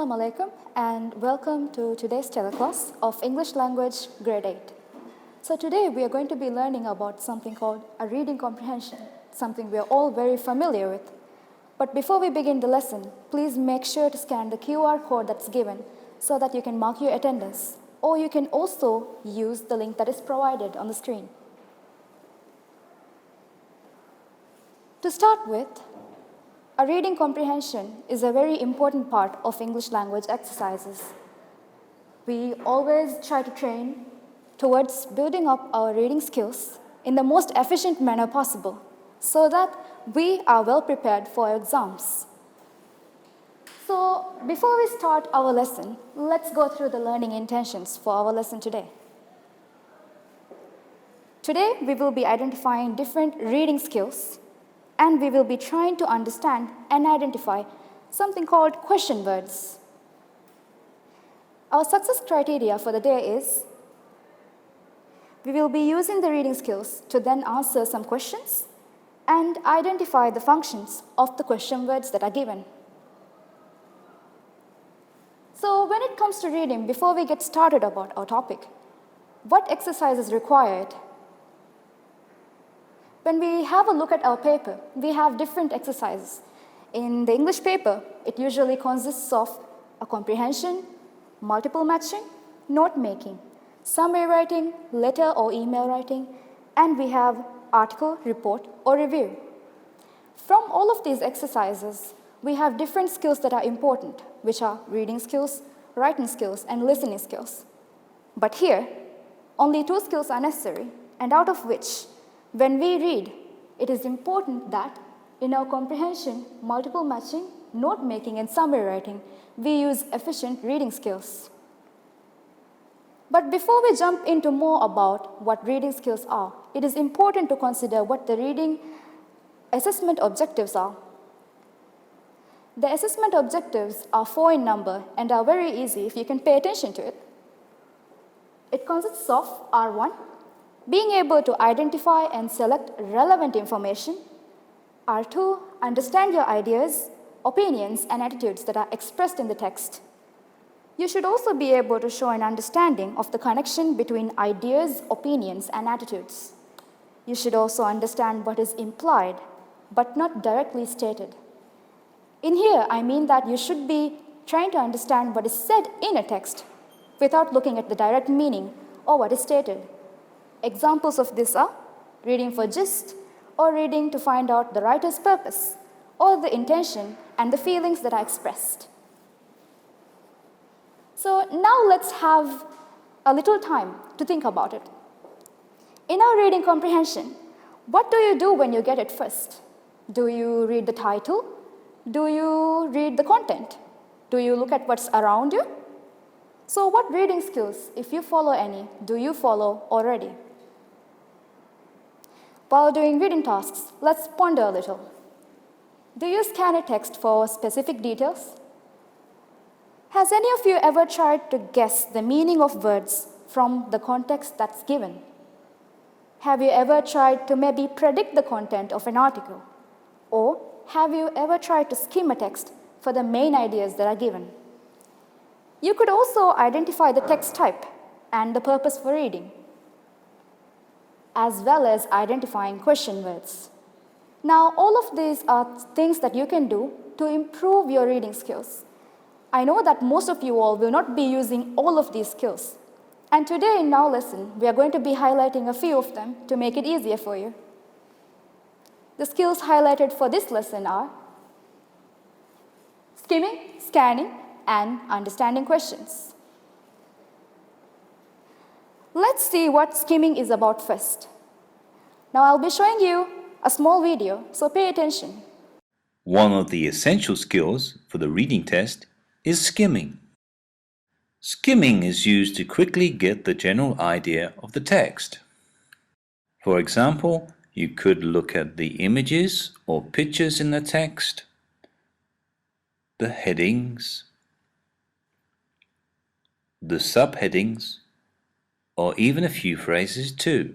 Assalamu alaikum and welcome to today's Telekilaas of English Language Grade 8. So today we are going to be learning about something called a reading comprehension, something we are all very familiar with. But before we begin the lesson, please make sure to scan the QR code that's given so that you can mark your attendance, or you can also use the link that is provided on the screen. To start with, a reading comprehension is a very important part of English language exercises. We always try to train towards building up our reading skills in the most efficient manner possible so that we are well prepared for exams. So before we start our lesson, let's go through the learning intentions for our lesson today. Today, we will be identifying different reading skills, and we will be trying to understand and identify something called question words. Our success criteria for the day is we will be using the reading skills to then answer some questions and identify the functions of the question words that are given. So when it comes to reading, before we get started about our topic, what exercise is required? When we have a look at our paper, we have different exercises. In the English paper, it usually consists of a comprehension, multiple matching, note making, summary writing, letter or email writing, and we have article, report, or review. From all of these exercises, we have different skills that are important, which are reading skills, writing skills, and listening skills. But here, only 2 skills are necessary, and out of which, when we read, it is important that in our comprehension, multiple matching, note making, and summary writing, we use efficient reading skills. But before we jump into more about what reading skills are, it is important to consider what the reading assessment objectives are. The assessment objectives are 4 in number and are very easy if you can pay attention to it. It consists of R1, being able to identify and select relevant information. R2, understand your ideas, opinions, and attitudes that are expressed in the text. You should also be able to show an understanding of the connection between ideas, opinions, and attitudes. You should also understand what is implied, but not directly stated. In here, I mean that you should be trying to understand what is said in a text without looking at the direct meaning or what is stated. Examples of this are reading for gist, or reading to find out the writer's purpose, or the intention and the feelings that are expressed. So now let's have a little time to think about it. In our reading comprehension, what do you do when you get it first? Do you read the title? Do you read the content? Do you look at what's around you? So what reading skills, if you follow any, do you follow already? While doing reading tasks, let's ponder a little. Do you scan a text for specific details? Has any of you ever tried to guess the meaning of words from the context that's given? Have you ever tried to maybe predict the content of an article? Or have you ever tried to skim a text for the main ideas that are given? You could also identify the text type and the purpose for reading, as well as identifying question words. Now, all of these are things that you can do to improve your reading skills. I know that most of you all will not be using all of these skills. And today in our lesson, we are going to be highlighting a few of them to make it easier for you. The skills highlighted for this lesson are skimming, scanning, and understanding questions. Let's see what skimming is about first. Now I'll be showing you a small video, so pay attention. One of the essential skills for the reading test is skimming. Skimming is used to quickly get the general idea of the text. For example, you could look at the images or pictures in the text, the headings, the subheadings, or even a few phrases too.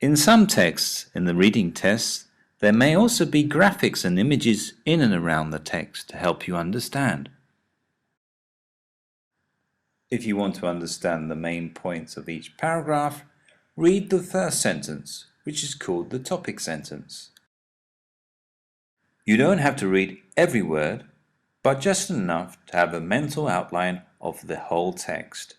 In some texts in the reading test, There may also be graphics and images in and around the text to help you understand. If you want to understand the main points of each paragraph, read the first sentence, which is called the topic sentence. You don't have to read every word, but just enough to have a mental outline of the whole text.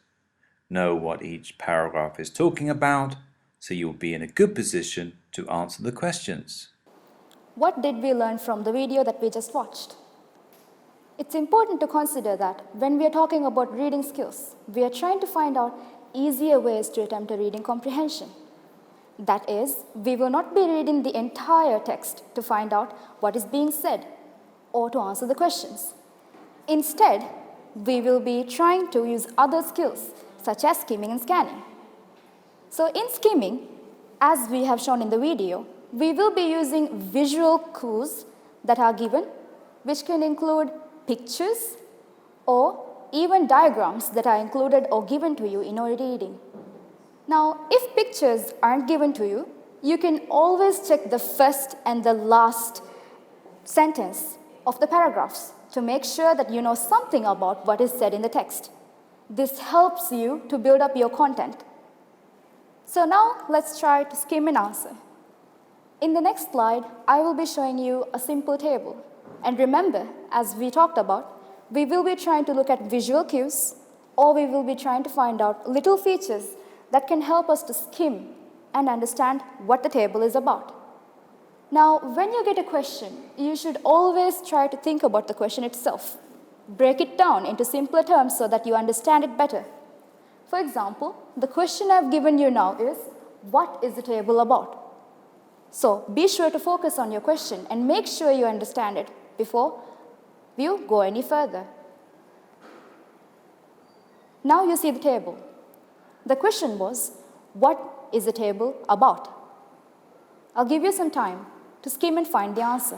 Know what each paragraph is talking about, so you'll be in a good position to answer the questions. What did we learn from the video that we just watched? It's important to consider that when we are talking about reading skills, we are trying to find out easier ways to attempt a reading comprehension. That is, we will not be reading the entire text to find out what is being said or to answer the questions. Instead, we will be trying to use other skills such as skimming and scanning. So in skimming, as we have shown in the video, we will be using visual clues that are given, which can include pictures or even diagrams that are included or given to you in your reading. Now, if pictures aren't given to you, you can always check the first and the last sentence of the paragraphs to make sure that you know something about what is said in the text. This helps you to build up your content. So now let's try to skim and answer. In the next slide, I will be showing you a simple table. And remember, as we talked about, we will be trying to look at visual cues, or we will be trying to find out little features that can help us to skim and understand what the table is about. Now, when you get a question, you should always try to think about the question itself. Break it down into simpler terms so that you understand it better. For example, the question I've given you now is, what is the table about? So be sure to focus on your question and make sure you understand it before you go any further. Now you see the table. The question was, what is the table about? I'll give you some time to skim and find the answer.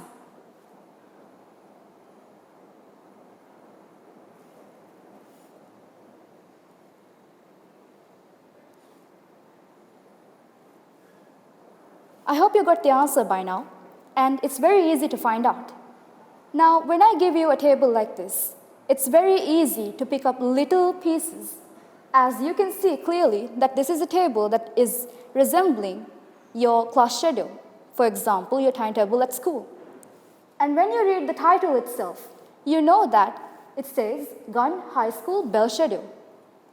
I hope you got the answer by now, and it's very easy to find out. Now, when I give you a table like this, it's very easy to pick up little pieces. As you can see clearly that this is a table that is resembling your class schedule. For example, your timetable at school. And when you read the title itself, you know that it says Gun High School Bell Schedule.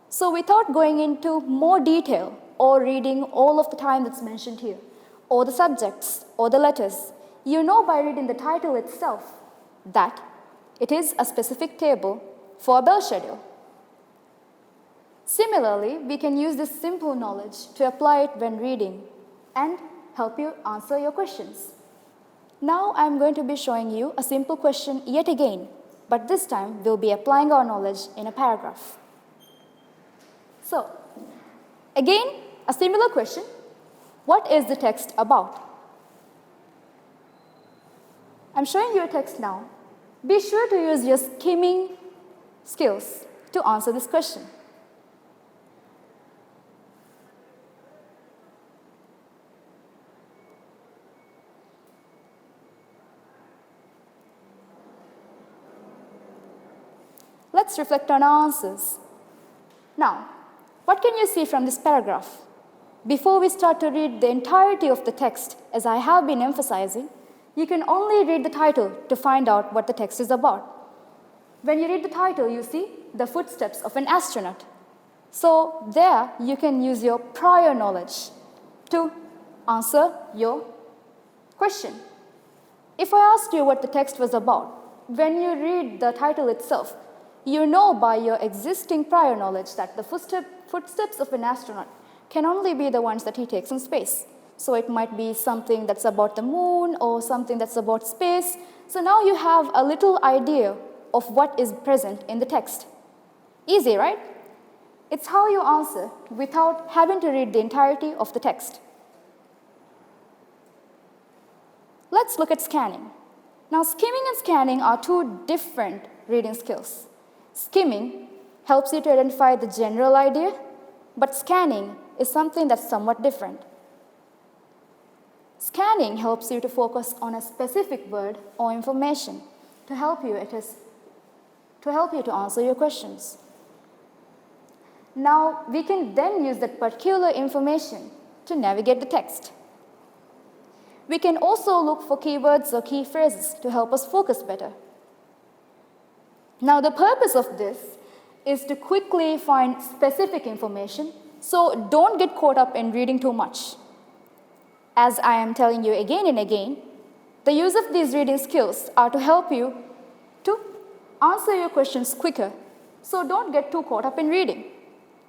So without going into more detail or reading all of the time that's mentioned here, or the subjects, or the letters, you know by reading the title itself that it is a specific table for a bell schedule. Similarly, we can use this simple knowledge to apply it when reading and help you answer your questions. Now I'm going to be showing you a simple question yet again, but this time we'll be applying our knowledge in a paragraph. So, again, a similar question. What is the text about? I'm showing you a text now. Be sure to use your skimming skills to answer this question. Let's reflect on our answers. Now, what can you see from this paragraph? Before we start to read the entirety of the text, as I have been emphasizing, you can only read the title to find out what the text is about. When you read the title, you see the footsteps of an astronaut. So there, you can use your prior knowledge to answer your question. If I asked you what the text was about, when you read the title itself, you know by your existing prior knowledge that the footsteps of an astronaut can only be the ones that he takes in space. So it might be something that's about the moon or something that's about space. So now you have a little idea of what is present in the text. Easy, right? It's how you answer without having to read the entirety of the text. Let's look at scanning. Now, skimming and scanning are two different reading skills. Skimming helps you to identify the general idea, but scanning is something that's somewhat different. Scanning helps you to focus on a specific word or information to help you to answer your questions. Now, we can then use that particular information to navigate the text. We can also look for keywords or key phrases to help us focus better. Now, the purpose of this is to quickly find specific information, so don't get caught up in reading too much. As I am telling you again and again, the use of these reading skills are to help you to answer your questions quicker, so don't get too caught up in reading.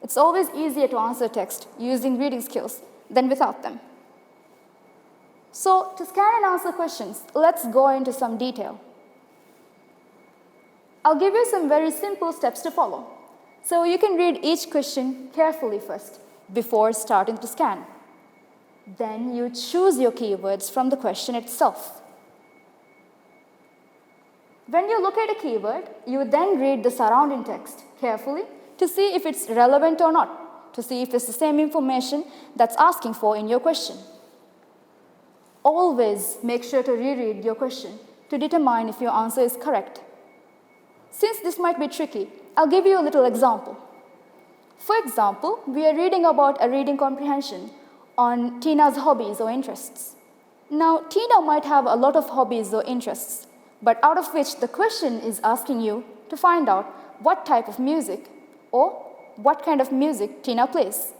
It's always easier to answer text using reading skills than without them. So, to scan and answer questions, let's go into some detail. I'll give you some very simple steps to follow. So you can read each question carefully first before starting to scan. Then you choose your keywords from the question itself. When you look at a keyword, you then read the surrounding text carefully to see if it's relevant or not, to see if it's the same information that's asking for in your question. Always make sure to reread your question to determine if your answer is correct. Since this might be tricky, I'll give you a little example. For example, we are reading about a reading comprehension on Tina's hobbies or interests. Now, Tina might have a lot of hobbies or interests, but out of which the question is asking you to find out what type of music or what kind of music Tina plays.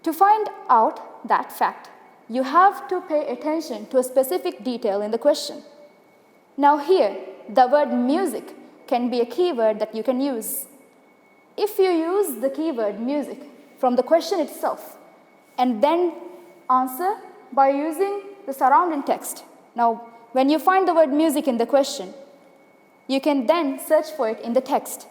To find out that fact, you have to pay attention to a specific detail in the question. Now here, the word music can be a keyword that you can use. If you use the keyword music from the question itself and then answer by using the surrounding text. Now, when you find the word music in the question, you can then search for it in the text.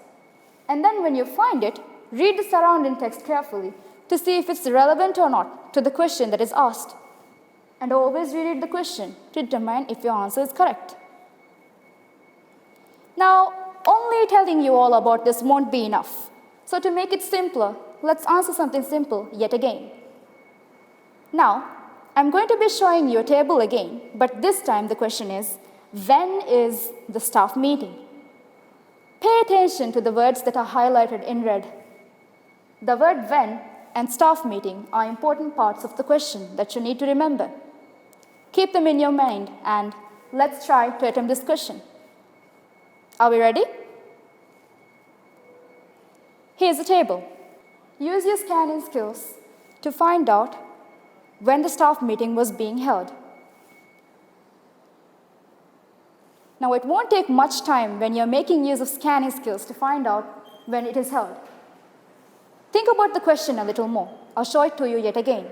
And then when you find it, read the surrounding text carefully to see if it's relevant or not to the question that is asked. And always reread the question to determine if your answer is correct. Now, only telling you all about this won't be enough. So to make it simpler, let's answer something simple yet again. Now, I'm going to be showing you a table again, but this time the question is, when is the staff meeting? Pay attention to the words that are highlighted in red. The word when and staff meeting are important parts of the question that you need to remember. Keep them in your mind and let's try to attempt this question. Are we ready? Here's a table. Use your scanning skills to find out when the staff meeting was being held. Now, it won't take much time when you're making use of scanning skills to find out when it is held. Think about the question a little more. I'll show it to you yet again.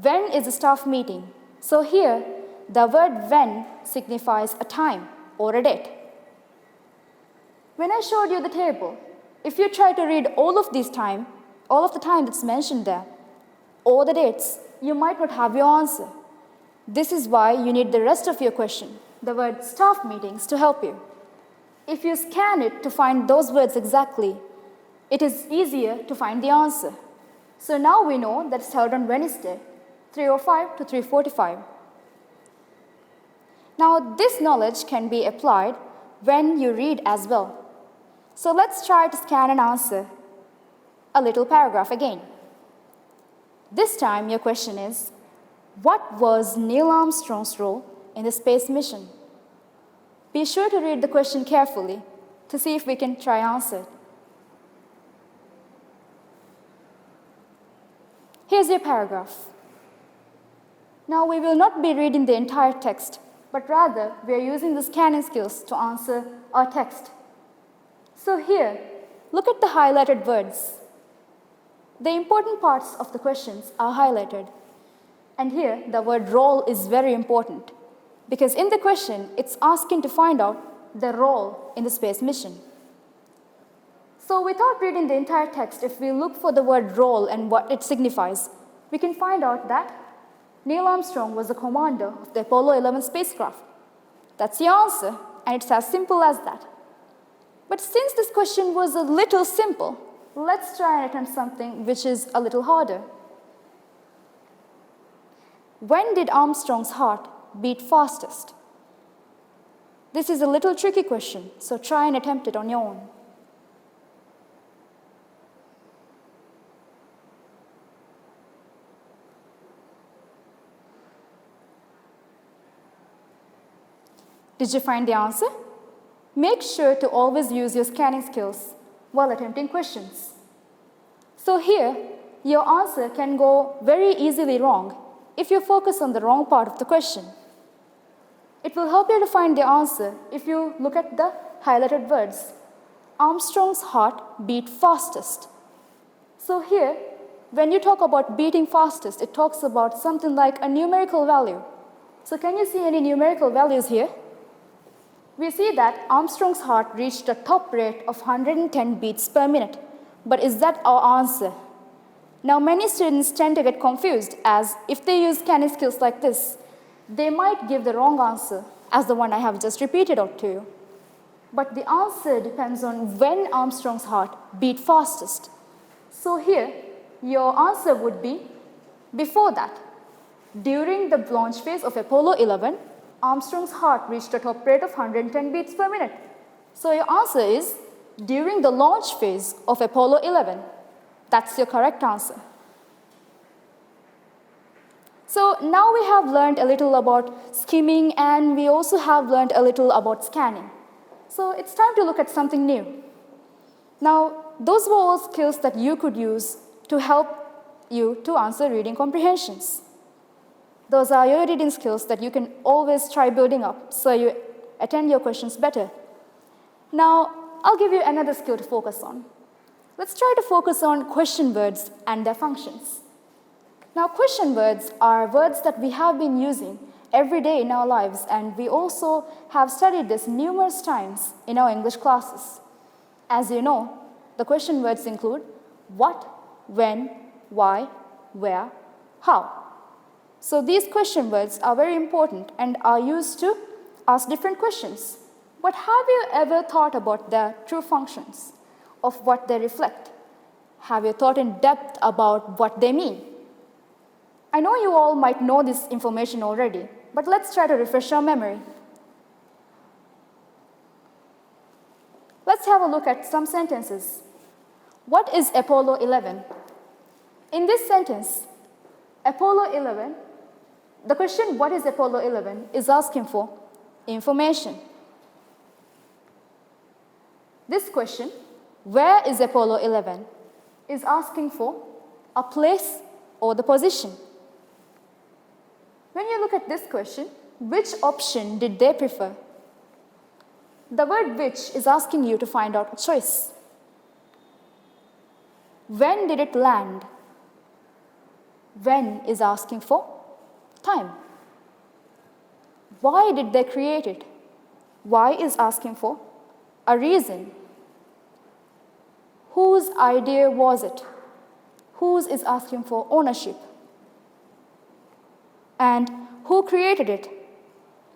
When is the staff meeting? So here, the word when signifies a time or a date. When I showed you the table, if you try to read all of the time that's mentioned there, or the dates, you might not have your answer. This is why you need the rest of your question, the word staff meetings, to help you. If you scan it to find those words exactly, it is easier to find the answer. So now we know that it's held on Wednesday, 3:05 to 3:45. Now, this knowledge can be applied when you read as well. So let's try to scan and answer a little paragraph again. This time, your question is, what was Neil Armstrong's role in the space mission? Be sure to read the question carefully to see if we can try answer it. Here's your paragraph. Now, we will not be reading the entire text, but rather we are using the scanning skills to answer our text. So here, look at the highlighted words. The important parts of the questions are highlighted. And here, the word role is very important because in the question, it's asking to find out the role in the space mission. So without reading the entire text, if we look for the word role and what it signifies, we can find out that Neil Armstrong was the commander of the Apollo 11 spacecraft. That's the answer, and it's as simple as that. But since this question was a little simple, let's try and attempt something which is a little harder. When did Armstrong's heart beat fastest? This is a little tricky question, so try and attempt it on your own. Did you find the answer? Make sure to always use your scanning skills while attempting questions. So here, your answer can go very easily wrong if you focus on the wrong part of the question. It will help you to find the answer if you look at the highlighted words. Armstrong's heart beat fastest. So here, when you talk about beating fastest, it talks about something like a numerical value. So can you see any numerical values here? We see that Armstrong's heart reached a top rate of 110 beats per minute. But is that our answer? Now, many students tend to get confused, as if they use scanning skills like this, they might give the wrong answer, as the one I have just repeated out to you. But the answer depends on when Armstrong's heart beat fastest. So here, your answer would be before that. During the launch phase of Apollo 11, Armstrong's heart reached a top rate of 110 beats per minute. So your answer is during the launch phase of Apollo 11. That's your correct answer. So now we have learned a little about skimming, and we also have learned a little about scanning. So it's time to look at something new. Now, those were all skills that you could use to help you to answer reading comprehensions. Those are your reading skills that you can always try building up so you attend your questions better. Now, I'll give you another skill to focus on. Let's try to focus on question words and their functions. Now, question words are words that we have been using every day in our lives, and we also have studied this numerous times in our English classes. As you know, the question words include what, when, why, where, how. So these question words are very important and are used to ask different questions. But have you ever thought about their true functions, of what they reflect? Have you thought in depth about what they mean? I know you all might know this information already, but let's try to refresh our memory. Let's have a look at some sentences. What is Apollo 11? In this sentence, Apollo 11, the question, what is Apollo 11, is asking for information. This question, where is Apollo 11, is asking for a place or the position. When you look at this question, which option did they prefer? The word which is asking you to find out a choice. When did it land? When is asking for time. Why did they create it? Why is asking for a reason. Whose idea was it? Whose is asking for ownership. And who created it?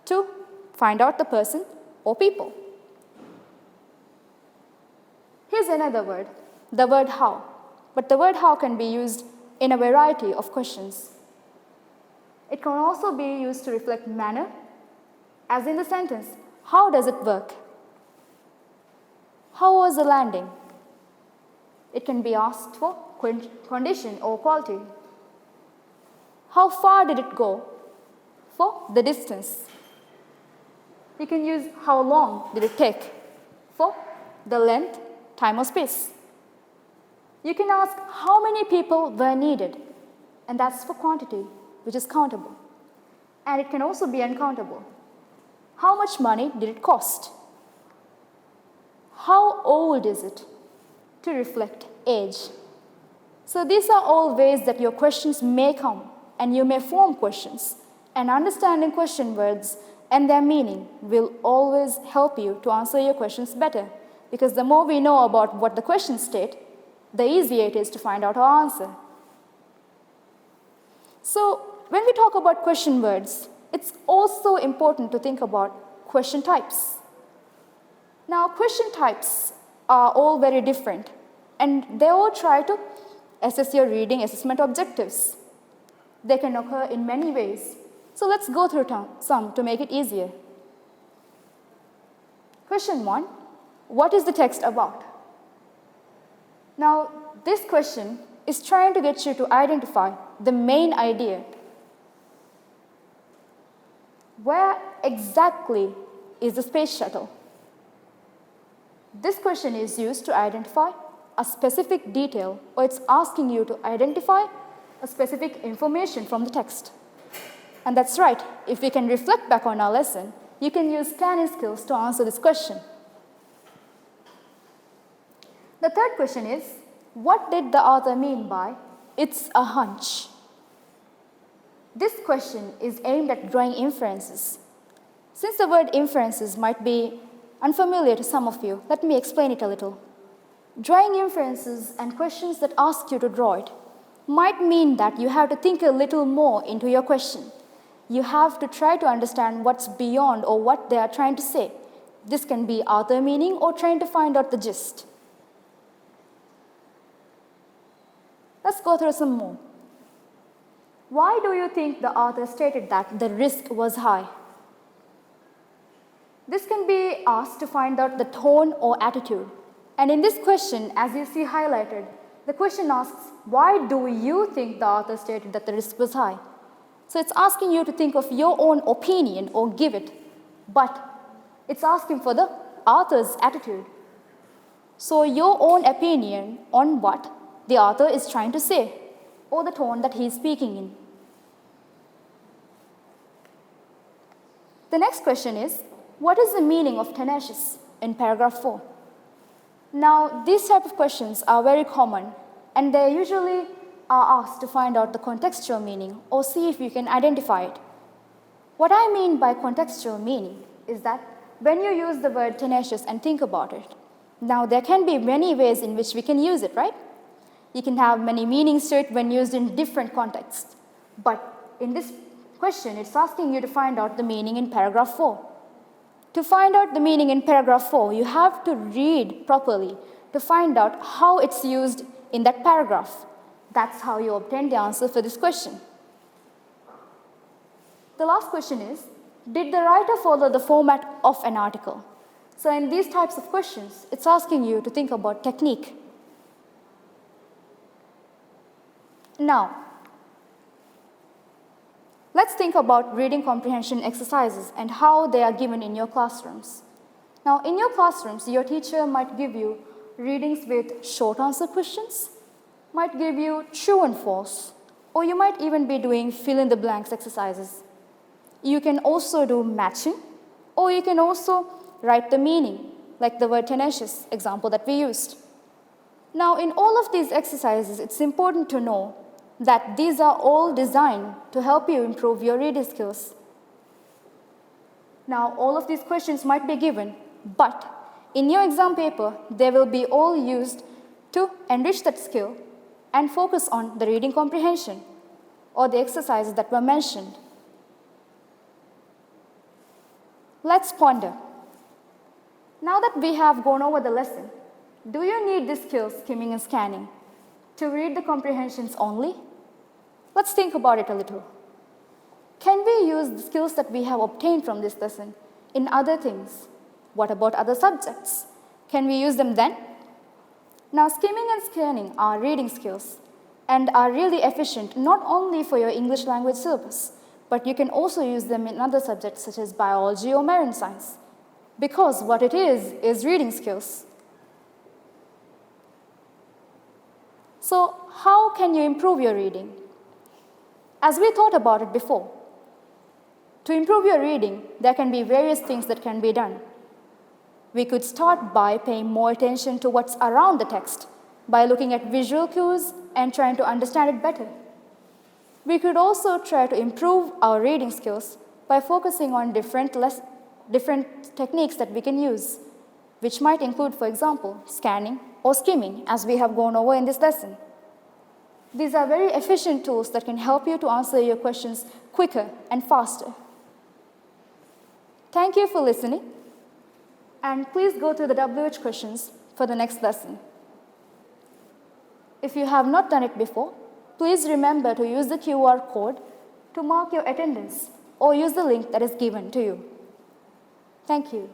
To find out the person or people. Here's another word, the word how. But the word how can be used in a variety of questions. It can also be used to reflect manner, as in the sentence, how does it work? How was the landing? It can be asked for condition or quality. How far did it go? For the distance. You can use how long did it take? For the length, time or space. You can ask how many people were needed, and that's for quantity, which is countable. And it can also be uncountable. How much money did it cost? How old is it? To reflect age. So these are all ways that your questions may come, and you may form questions. And understanding question words and their meaning will always help you to answer your questions better, because the more we know about what the questions state, the easier it is to find out our answer. So when we talk about question words, it's also important to think about question types. Now, question types are all very different, and they all try to assess your reading assessment objectives. They can occur in many ways. So let's go through some to make it easier. Question 1. What is the text about? Now, this question is trying to get you to identify the main idea. Where exactly is the space shuttle? This question is used to identify a specific detail, or it's asking you to identify a specific information from the text. And that's right, if we can reflect back on our lesson, you can use scanning skills to answer this question. The third question is, what did the author mean by "it's a hunch"? This question is aimed at drawing inferences. Since the word inferences might be unfamiliar to some of you, let me explain it a little. Drawing inferences and questions that ask you to draw it might mean that you have to think a little more into your question. You have to try to understand what's beyond or what they are trying to say. This can be author meaning or trying to find out the gist. Let's go through some more. Why do you think the author stated that the risk was high? This can be asked to find out the tone or attitude. And in this question, as you see highlighted, the question asks, why do you think the author stated that the risk was high? So it's asking you to think of your own opinion or give it, but it's asking for the author's attitude. So your own opinion on what the author is trying to say, or the tone that he is speaking in. The next question is, what is the meaning of tenacious in paragraph 4? Now, these type of questions are very common, and they usually are asked to find out the contextual meaning or see if you can identify it. What I mean by contextual meaning is that when you use the word tenacious and think about it, now there can be many ways in which we can use it, right? You can have many meanings to it when used in different contexts. But in this question, it's asking you to find out the meaning in paragraph 4. To find out the meaning in paragraph 4, you have to read properly to find out how it's used in that paragraph. That's how you obtain the answer for this question. The last question is, did the writer follow the format of an article? So in these types of questions, it's asking you to think about technique. Now, let's think about reading comprehension exercises and how they are given in your classrooms. Now, in your classrooms, your teacher might give you readings with short answer questions, might give you true and false, or you might even be doing fill in the blanks exercises. You can also do matching, or you can also write the meaning, like the word tenacious example that we used. Now, in all of these exercises, it's important to know that these are all designed to help you improve your reading skills. Now, all of these questions might be given, but in your exam paper, they will be all used to enrich that skill and focus on the reading comprehension or the exercises that were mentioned. Let's ponder. Now that we have gone over the lesson, do you need these skills, skimming and scanning, to read the comprehensions only? Let's think about it a little. Can we use the skills that we have obtained from this lesson in other things? What about other subjects? Can we use them then? Now, skimming and scanning are reading skills and are really efficient not only for your English language syllabus, but you can also use them in other subjects such as biology or marine science, because what it is reading skills. So, how can you improve your reading? As we thought about it before, to improve your reading, there can be various things that can be done. We could start by paying more attention to what's around the text, by looking at visual cues and trying to understand it better. We could also try to improve our reading skills by focusing on different techniques that we can use, which might include, for example, scanning or skimming, as we have gone over in this lesson. These are very efficient tools that can help you to answer your questions quicker and faster. Thank you for listening, and please go through the WH questions for the next lesson. If you have not done it before, please remember to use the QR code to mark your attendance or use the link that is given to you. Thank you.